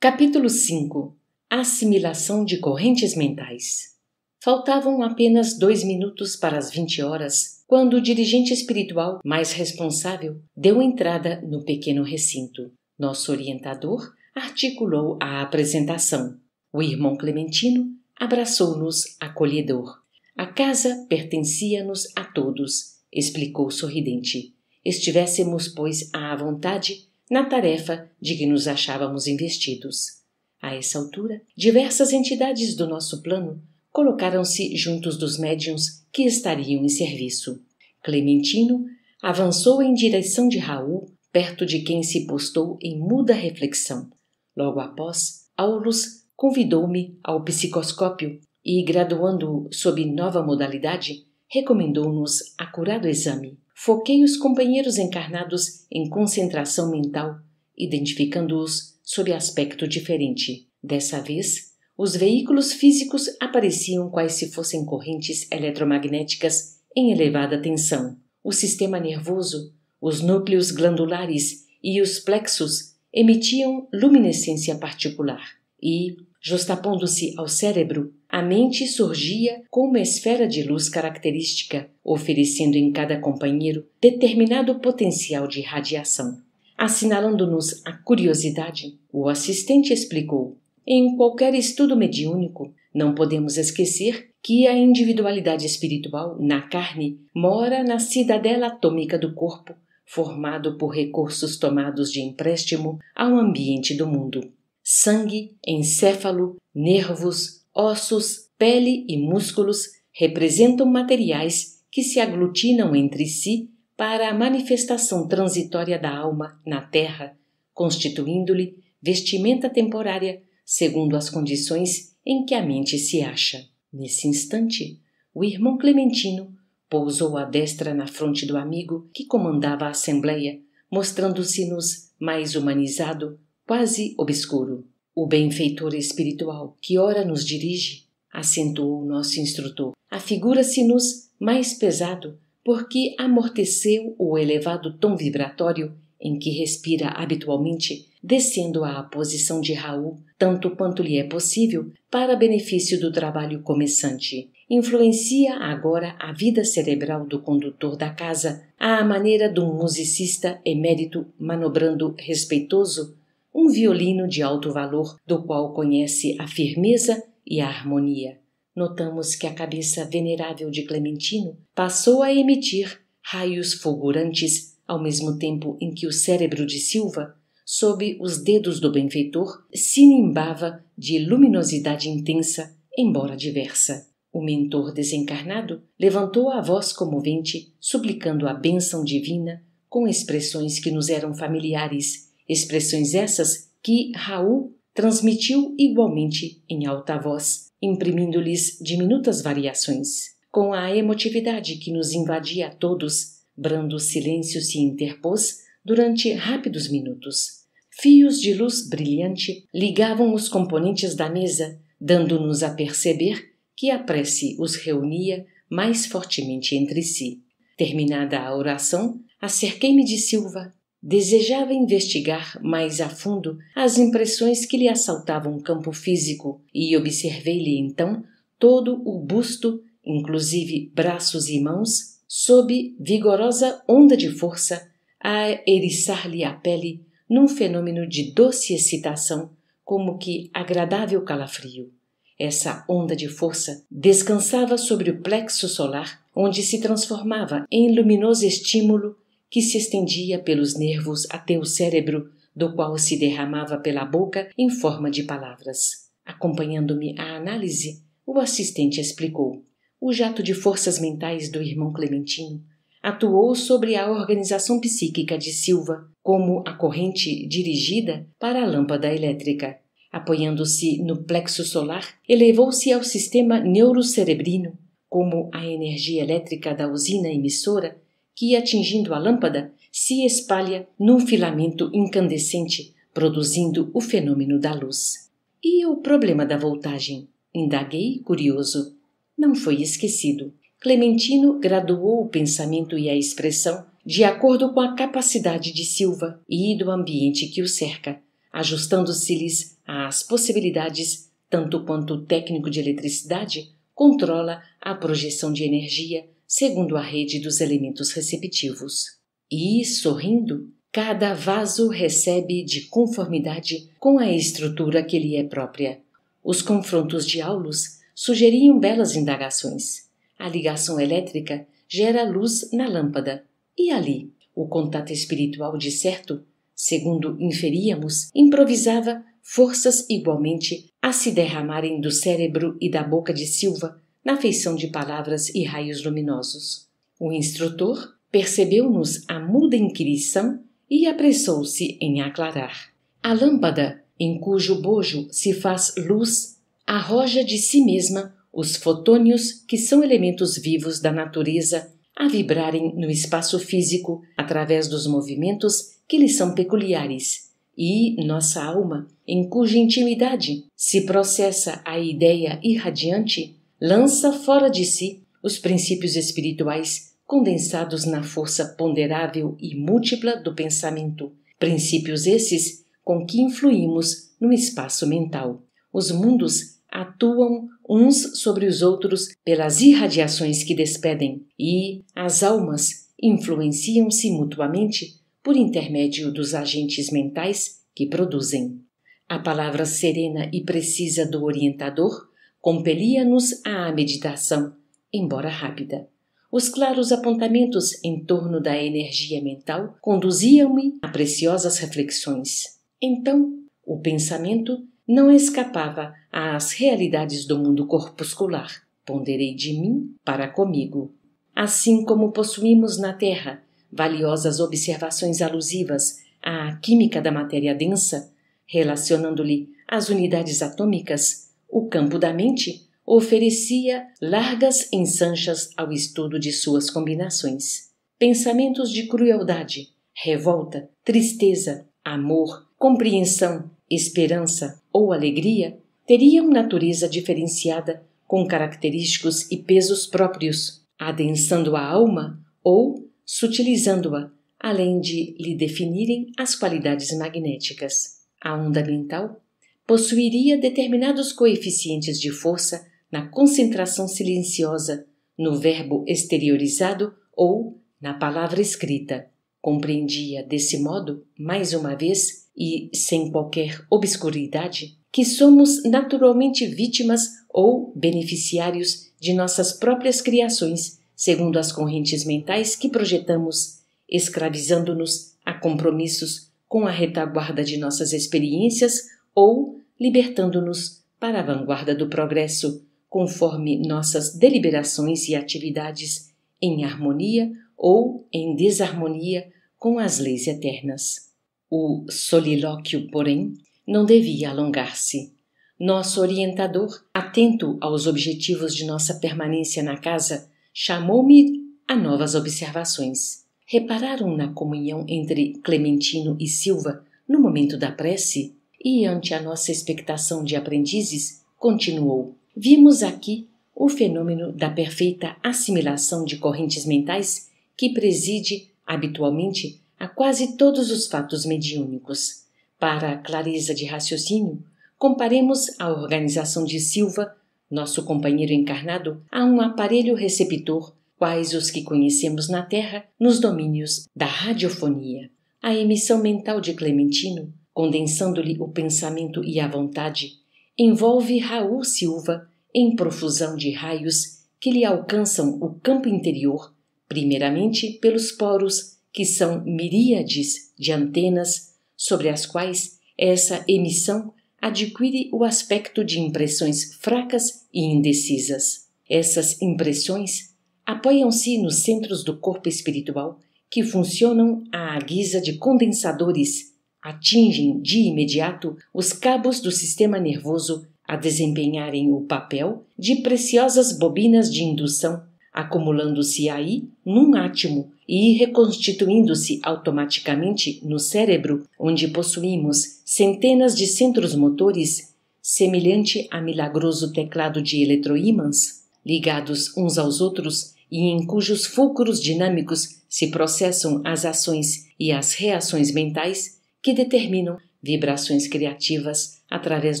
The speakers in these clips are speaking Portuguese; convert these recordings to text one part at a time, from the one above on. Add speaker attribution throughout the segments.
Speaker 1: Capítulo 5. Assimilação de correntes mentais. Faltavam apenas 2 minutos para as 20 horas, quando o dirigente espiritual mais responsável deu entrada no pequeno recinto. Nosso orientador articulou a apresentação. O irmão Clementino abraçou-nos acolhedor. A casa pertencia-nos a todos, explicou sorridente. Estivéssemos, pois, à vontade na tarefa de que nos achávamos investidos. A essa altura, diversas entidades do nosso plano colocaram-se juntos dos médiuns que estariam em serviço. Clementino avançou em direção de Raul, perto de quem se postou em muda reflexão. Logo após, Aulus convidou-me ao psicoscópio e, graduando-o sob nova modalidade, recomendou-nos acurado exame. Foquei os companheiros encarnados em concentração mental, identificando-os sob aspecto diferente. Dessa vez, os veículos físicos apareciam quais se fossem correntes eletromagnéticas em elevada tensão. O sistema nervoso, os núcleos glandulares e os plexos emitiam luminescência particular e, justapondo-se ao cérebro, a mente surgia com uma esfera de luz característica, oferecendo em cada companheiro determinado potencial de radiação. Assinalando-nos a curiosidade, o assistente explicou: em qualquer estudo mediúnico, não podemos esquecer que a individualidade espiritual na carne mora na cidadela atômica do corpo, formado por recursos tomados de empréstimo ao ambiente do mundo. Sangue, encéfalo, nervos, ossos, pele e músculos representam materiais que se aglutinam entre si para a manifestação transitória da alma na Terra, constituindo-lhe vestimenta temporária segundo as condições em que a mente se acha. Nesse instante, o irmão Clementino pousou a destra na fronte do amigo que comandava a assembleia, mostrando-se-nos mais humanizado, quase obscuro. O benfeitor espiritual que ora nos dirige, acentuou nosso instrutor, afigura-se-nos mais pesado porque amorteceu o elevado tom vibratório em que respira habitualmente, descendo à posição de Raul, tanto quanto lhe é possível, para benefício do trabalho começante. Influencia agora a vida cerebral do condutor da casa, à maneira de um musicista emérito manobrando respeitoso um violino de alto valor, do qual conhece a firmeza e a harmonia. Notamos que a cabeça venerável de Clementino passou a emitir raios fulgurantes ao mesmo tempo em que o cérebro de Silva, sob os dedos do benfeitor, se nimbava de luminosidade intensa, embora diversa. O mentor desencarnado levantou a voz comovente, suplicando a bênção divina com expressões que nos eram familiares, expressões essas que Raul transmitiu igualmente em alta voz, imprimindo-lhes diminutas variações. Com a emotividade que nos invadia a todos, brando silêncio se interpôs durante rápidos minutos. Fios de luz brilhante ligavam os componentes da mesa, dando-nos a perceber que a prece os reunia mais fortemente entre si. Terminada a oração, acerquei-me de Silva. Desejava investigar mais a fundo as impressões que lhe assaltavam o campo físico e observei-lhe então todo o busto, inclusive braços e mãos, sob vigorosa onda de força, a eriçar-lhe a pele num fenômeno de doce excitação, como que agradável calafrio. Essa onda de força descansava sobre o plexo solar, onde se transformava em luminoso estímulo que se estendia pelos nervos até o cérebro, do qual se derramava pela boca em forma de palavras. Acompanhando-me à análise, o assistente explicou. O jato de forças mentais do irmão Clementino atuou sobre a organização psíquica de Silva como a corrente dirigida para a lâmpada elétrica. Apoiando-se no plexo solar, elevou-se ao sistema neurocerebrino, como a energia elétrica da usina emissora, que, atingindo a lâmpada, se espalha num filamento incandescente, produzindo o fenômeno da luz. E o problema da voltagem? Indaguei, curioso. Não foi esquecido. Clementino graduou o pensamento e a expressão de acordo com a capacidade de Silva e do ambiente que o cerca, ajustando-se-lhes às possibilidades, tanto quanto o técnico de eletricidade controla a projeção de energia segundo a rede dos elementos receptivos. E, sorrindo, cada vaso recebe de conformidade com a estrutura que lhe é própria. Os confrontos de Aulus sugeriam belas indagações. A ligação elétrica gera luz na lâmpada. E ali, o contato espiritual, de certo, segundo inferíamos, improvisava forças igualmente a se derramarem do cérebro e da boca de Silva na feição de palavras e raios luminosos. O instrutor percebeu-nos a muda inquirição e apressou-se em aclarar. A lâmpada, em cujo bojo se faz luz, arroja de si mesma os fotônios, que são elementos vivos da natureza, a vibrarem no espaço físico através dos movimentos que lhes são peculiares, e nossa alma, em cuja intimidade se processa a ideia irradiante, lança fora de si os princípios espirituais condensados na força ponderável e múltipla do pensamento, princípios esses com que influímos no espaço mental. Os mundos atuam uns sobre os outros pelas irradiações que despedem, e as almas influenciam-se mutuamente por intermédio dos agentes mentais que produzem. A palavra serena e precisa do orientador compelia-nos à meditação, embora rápida. Os claros apontamentos em torno da energia mental conduziam-me a preciosas reflexões. Então, o pensamento não escapava às realidades do mundo corpuscular. Ponderei de mim para comigo. Assim como possuímos na Terra valiosas observações alusivas à química da matéria densa, relacionando-lhe as unidades atômicas, o campo da mente oferecia largas ensanchas ao estudo de suas combinações. Pensamentos de crueldade, revolta, tristeza, amor, compreensão, esperança ou alegria teriam natureza diferenciada com característicos e pesos próprios, adensando a alma ou sutilizando-a, além de lhe definirem as qualidades magnéticas. A onda mental possuiria determinados coeficientes de força na concentração silenciosa, no verbo exteriorizado ou na palavra escrita. Compreendia, desse modo, mais uma vez, e sem qualquer obscuridade, que somos naturalmente vítimas ou beneficiários de nossas próprias criações, segundo as correntes mentais que projetamos, escravizando-nos a compromissos com a retaguarda de nossas experiências ou libertando-nos para a vanguarda do progresso, conforme nossas deliberações e atividades em harmonia ou em desarmonia com as leis eternas. O solilóquio, porém, não devia alongar-se. Nosso orientador, atento aos objetivos de nossa permanência na casa, chamou-me a novas observações. Repararam na comunhão entre Clementino e Silva no momento da prece? E, ante a nossa expectação de aprendizes, continuou: vimos aqui o fenômeno da perfeita assimilação de correntes mentais que preside, habitualmente, a quase todos os fatos mediúnicos. Para a clareza de raciocínio, comparemos a organização de Silva, nosso companheiro encarnado, a um aparelho receptor, quais os que conhecemos na Terra nos domínios da radiofonia. A emissão mental de Clementino, condensando-lhe o pensamento e a vontade, envolve Raul Silva em profusão de raios que lhe alcançam o campo interior, primeiramente pelos poros, que são miríades de antenas, sobre as quais essa emissão adquire o aspecto de impressões fracas e indecisas. Essas impressões apoiam-se nos centros do corpo espiritual, que funcionam à guisa de condensadores, atingem de imediato os cabos do sistema nervoso a desempenharem o papel de preciosas bobinas de indução, acumulando-se aí num átimo e reconstituindo-se automaticamente no cérebro, onde possuímos centenas de centros motores, semelhante a milagroso teclado de eletroímãs, ligados uns aos outros e em cujos fulcros dinâmicos se processam as ações e as reações mentais que determinam vibrações criativas através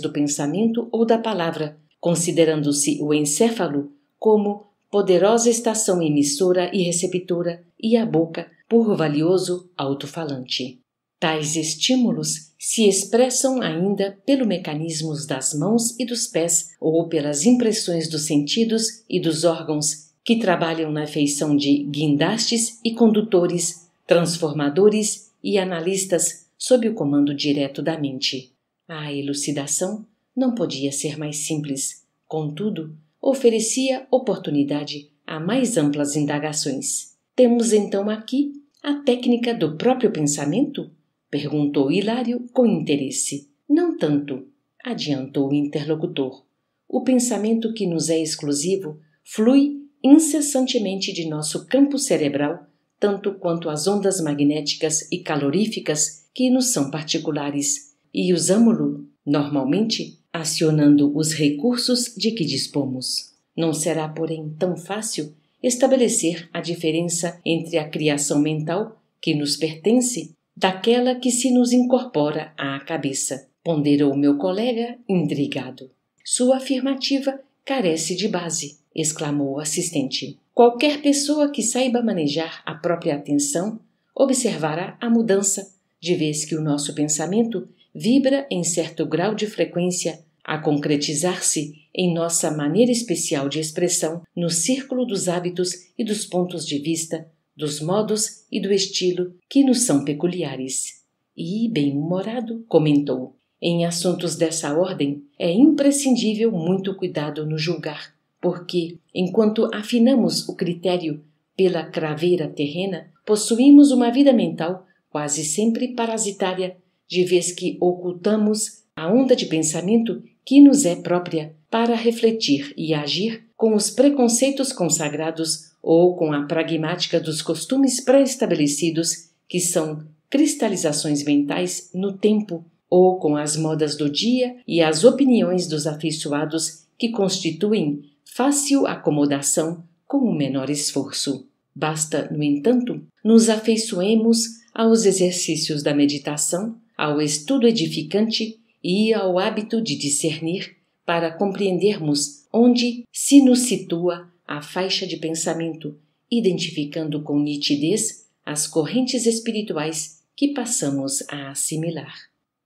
Speaker 1: do pensamento ou da palavra, considerando-se o encéfalo como poderosa estação emissora e receptora e a boca por valioso alto-falante. Tais estímulos se expressam ainda pelo mecanismos das mãos e dos pés ou pelas impressões dos sentidos e dos órgãos que trabalham na feição de guindastes e condutores, transformadores e analistas sob o comando direto da mente. A elucidação não podia ser mais simples, contudo, oferecia oportunidade a mais amplas indagações. Temos então aqui a técnica do próprio pensamento? Perguntou Hilário com interesse. Não tanto, adiantou o interlocutor. O pensamento que nos é exclusivo flui incessantemente de nosso campo cerebral, tanto quanto as ondas magnéticas e caloríficas que nos são particulares, e usamo-lo, normalmente, acionando os recursos de que dispomos. Não será, porém, tão fácil estabelecer a diferença entre a criação mental, que nos pertence, daquela que se nos incorpora à cabeça, ponderou meu colega intrigado. Sua afirmativa carece de base, exclamou o assistente. Qualquer pessoa que saiba manejar a própria atenção observará a mudança, de vez que o nosso pensamento vibra em certo grau de frequência a concretizar-se em nossa maneira especial de expressão no círculo dos hábitos e dos pontos de vista, dos modos e do estilo que nos são peculiares. E, bem-humorado, comentou, em assuntos dessa ordem é imprescindível muito cuidado no julgar, porque, enquanto afinamos o critério pela craveira terrena, possuímos uma vida mental quase sempre parasitária, de vez que ocultamos a onda de pensamento que nos é própria para refletir e agir com os preconceitos consagrados ou com a pragmática dos costumes pré-estabelecidos, que são cristalizações mentais no tempo, ou com as modas do dia e as opiniões dos afeiçoados que constituem fácil acomodação com o menor esforço. Basta, no entanto, nos afeiçoemos aos exercícios da meditação, ao estudo edificante e ao hábito de discernir para compreendermos onde se nos situa a faixa de pensamento, identificando com nitidez as correntes espirituais que passamos a assimilar.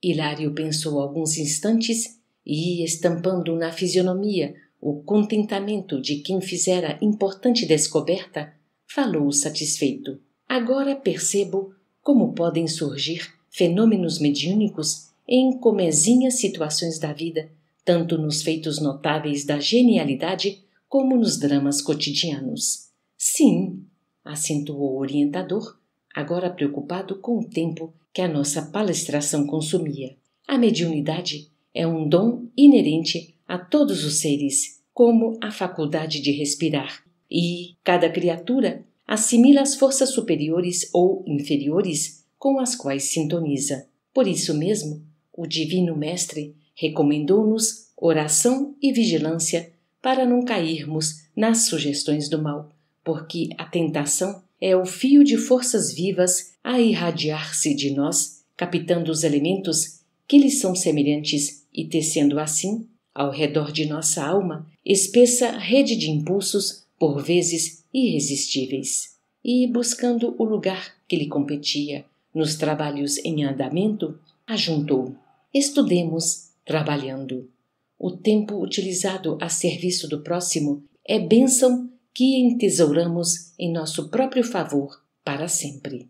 Speaker 1: Hilário pensou alguns instantes e, estampando na fisionomia o contentamento de quem fizera importante descoberta, falou satisfeito. Agora percebo como podem surgir fenômenos mediúnicos em comezinhas situações da vida, tanto nos feitos notáveis da genialidade como nos dramas cotidianos. Sim, acentuou o orientador, agora preocupado com o tempo que a nossa palestração consumia. A mediunidade é um dom inerente a todos os seres, como a faculdade de respirar, e cada criatura assimila as forças superiores ou inferiores com as quais sintoniza. Por isso mesmo, o Divino Mestre recomendou-nos oração e vigilância para não cairmos nas sugestões do mal, porque a tentação é o fio de forças vivas a irradiar-se de nós, captando os elementos que lhes são semelhantes e tecendo assim, ao redor de nossa alma, espessa rede de impulsos, por vezes irresistíveis. E, buscando o lugar que lhe competia nos trabalhos em andamento, ajuntou: estudemos trabalhando. O tempo utilizado a serviço do próximo é bênção que entesouramos em nosso próprio favor para sempre.